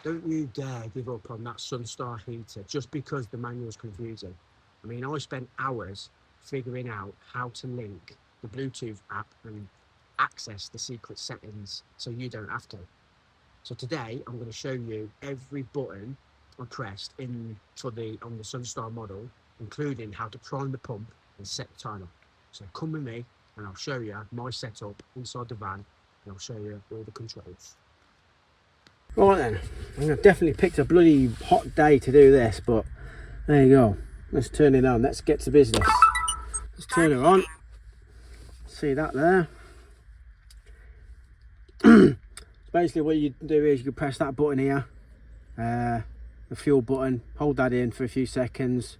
Don't you dare give up on that Sunstar heater just because the manual's confusing. I mean, I spent hours figuring out how to link the Bluetooth app and access the secret settings so you don't have to. So today I'm going to show you every button I pressed on the Sunstar model, including how to prime the pump and set the timer. So come with me and I'll show you my setup inside the van, and I'll show you all the controls. Right then, I've definitely picked a bloody hot day to do this, but there you go. Let's turn it on. Let's get to business. Let's turn it on. See that there? Basically what you do is you press that button here, the fuel button, hold that in for a few seconds.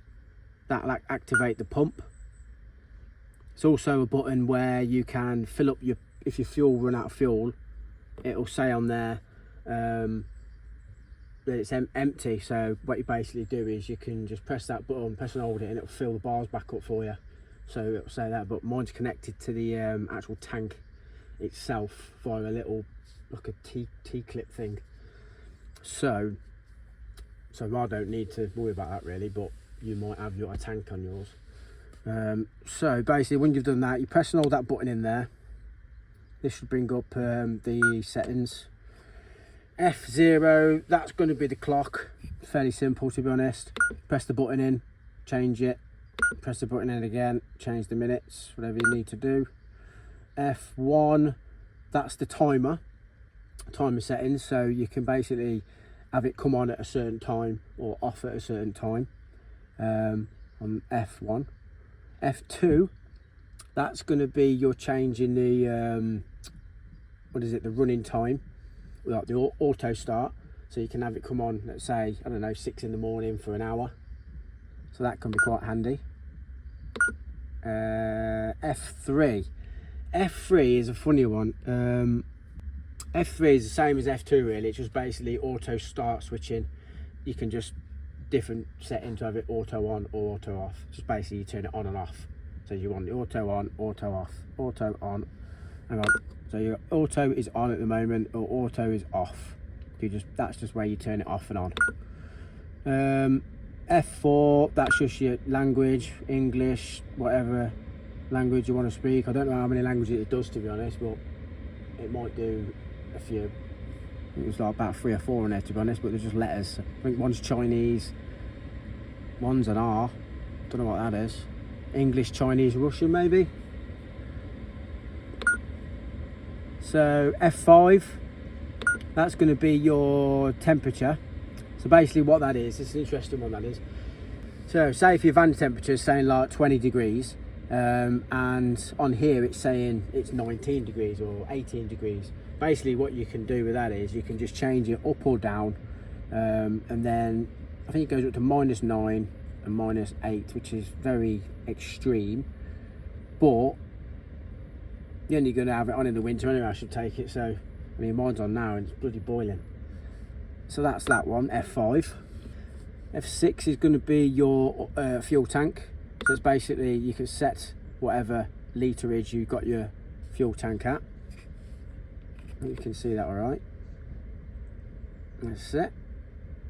That'll activate the pump. It's also a button where you can fill up if your fuel run out of fuel, it'll say on there that it's empty. So what you basically do is you can just press that button, press and hold it, and it'll fill the bars back up for you. So it'll say that, but mine's connected to the actual tank itself via a little, like a T-clip thing. So I don't need to worry about that really, but you might have a tank on yours. So basically when you've done that, you press and hold that button in there. This should bring up the settings. F0, that's going to be the clock. Fairly simple, to be honest. Press the button in, change it. Press the button in again, change the minutes, whatever you need to do. F1, that's the timer settings, so you can basically have it come on at a certain time or off at a certain time on F1. F2, that's going to be your change in the the running time, like the auto start, so you can have it come on, let's say, I don't know, 6 in the morning for an hour, so that can be quite handy. F3 is a funny one. F3 is the same as F2 really. It's just basically auto start switching. You can just different settings to have it auto on or auto off. Just basically you turn it on and off. So you want the auto on, auto off, auto on. Hang on. So your auto is on at the moment, or auto is off. That's just where you turn it off and on. F4, that's just your language, English, whatever language you want to speak. I don't know how many languages it does, to be honest, but it might do a few. It was like about 3 or 4 in there, to be honest, but they're just letters. I think one's Chinese, one's an R, don't know what that is. English, Chinese, Russian maybe. So F5, that's going to be your temperature. So basically what that is, it's an interesting one, that is. So say if your van temperature is saying like 20 degrees, and on here it's saying it's 19 degrees or 18 degrees. Basically what you can do with that is you can just change it up or down, and then I think it goes up to -9 and -8, which is very extreme, but you're only going to have it on in the winter anyway, I should take it. So I mean, mine's on now and it's bloody boiling. So that's that one, F5. F6 is going to be your fuel tank. So it's basically, you can set whatever literage you've got your fuel tank at. You can see that all right. That's it.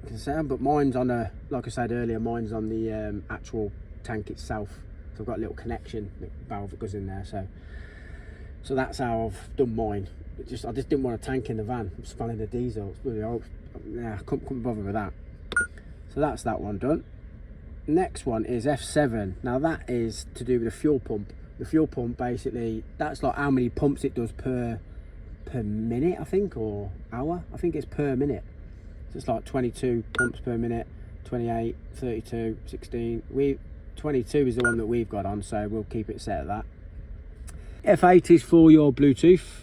You can set them, but mine's on like I said earlier, mine's on the actual tank itself. So I've got a little connection valve that goes in there. So that's how I've done mine. I just didn't want a tank in the van. I'm just running the diesel. It's really old. Yeah, I couldn't bother with that. So that's that one done. Next one is F7. Now that is to do with the fuel pump. The fuel pump, basically, that's like how many pumps it does per minute, I think, or hour. I think it's per minute. So it's like 22 pumps per minute, 28, 32, 16. 22 is the one that we've got on, so we'll keep it set at that. F8 is for your Bluetooth.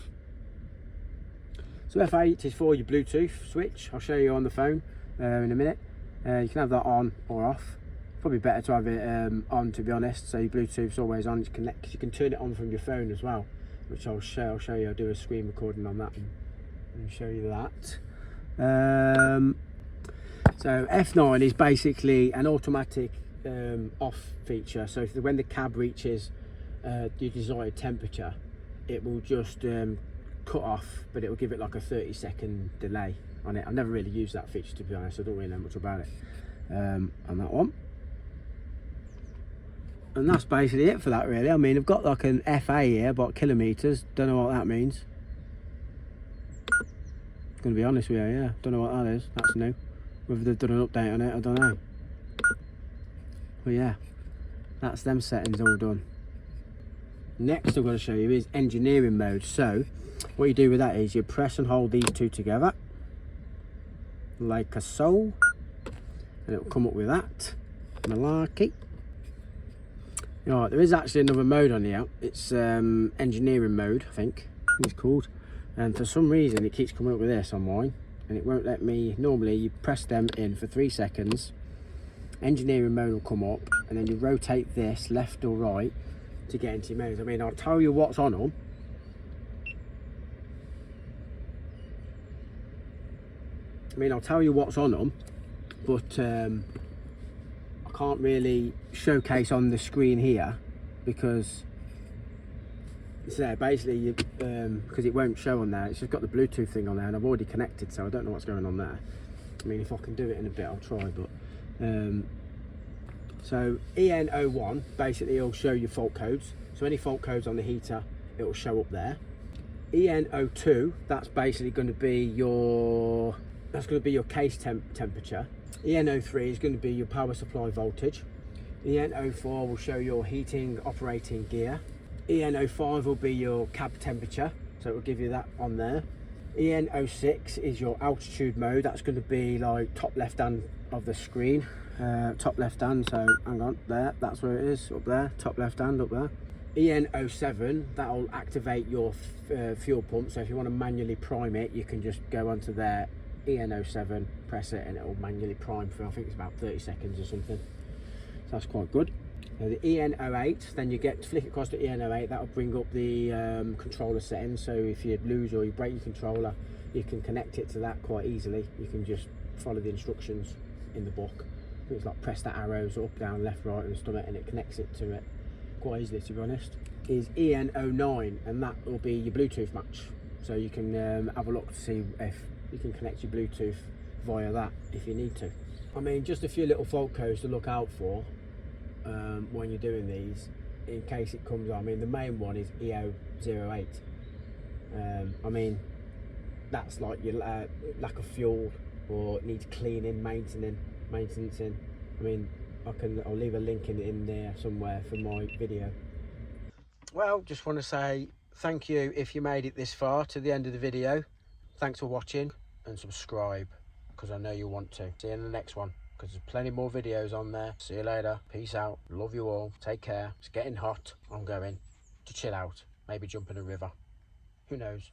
So F8 is for your Bluetooth switch. I'll show you on the phone in a minute. You can have that on or off. Probably better to have it on, to be honest. So your Bluetooth's always on. You can turn it on from your phone as well, which I'll show you. I'll do a screen recording on that and show you that. So F9 is basically an automatic off feature. So when the cab reaches your desired temperature, it will just cut off, but it will give it like a 30-second delay. on it. I've never really used that feature, to be honest. I don't really know much about it on that one. And that's basically it for that, really. I mean, I've got like an FA here about kilometres. Don't know what that means. Gonna be honest with you, yeah. Don't know what that is. That's new. Whether they've done an update on it, I don't know. But yeah, that's them settings all done. Next I'm going to show you is engineering mode. So what you do with that is you press and hold these two together like so, and it will come up with that. Malarkey. Right, there is actually another mode on here. It's engineering mode, I think it's called, and for some reason it keeps coming up with this on mine, and it won't let me. Normally you press them in for 3 seconds, engineering mode will come up, and then you rotate this left or right to get into your modes. I mean, I'll tell you what's on them. But I can't really showcase on the screen here because it's there basically, because it won't show on there. It's just got the Bluetooth thing on there, and I've already connected, so I don't know what's going on there. I mean, if I can do it in a bit, I'll try, but so EN01 basically will show you fault codes. So any fault codes on the heater, it will show up there. EN02, that's basically going to be your case temperature. EN03 is going to be your power supply voltage. EN04 will show your heating operating gear. EN05 will be your cab temperature, so it will give you that on there. EN06 is your altitude mode. That's going to be like top left hand of the screen, top left hand, so hang on, there, that's where it is, up there, top left hand up there. EN07, that'll activate your fuel pump, so if you want to manually prime it, you can just go onto there, EN07, press it, and it will manually prime for, I think it's about 30 seconds or something, so that's quite good. Now the EN08, then you flick across to EN08, that'll bring up the controller settings, so if you lose or you break your controller, you can connect it to that quite easily. You can just follow the instructions in the book. It's like press the arrows up, down, left, right and stuff, and it connects it to it quite easily, to be honest. Is EN09, and that will be your Bluetooth match, so you can have a look to see if you can connect your Bluetooth via that if you need to. I mean, just a few little fault codes to look out for when you're doing these in case it comes on. I mean, the main one is EO08. I mean, that's like your lack of fuel or needs cleaning, maintenance in. I mean, I'll leave a link in there somewhere for my video. Well, just want to say thank you if you made it this far to the end of the video. Thanks for watching, and subscribe because I know you want to. See you in the next one because there's plenty more videos on there. See you later. Peace out. Love you all. Take care. It's getting hot. I'm going to chill out. Maybe jump in a river. Who knows?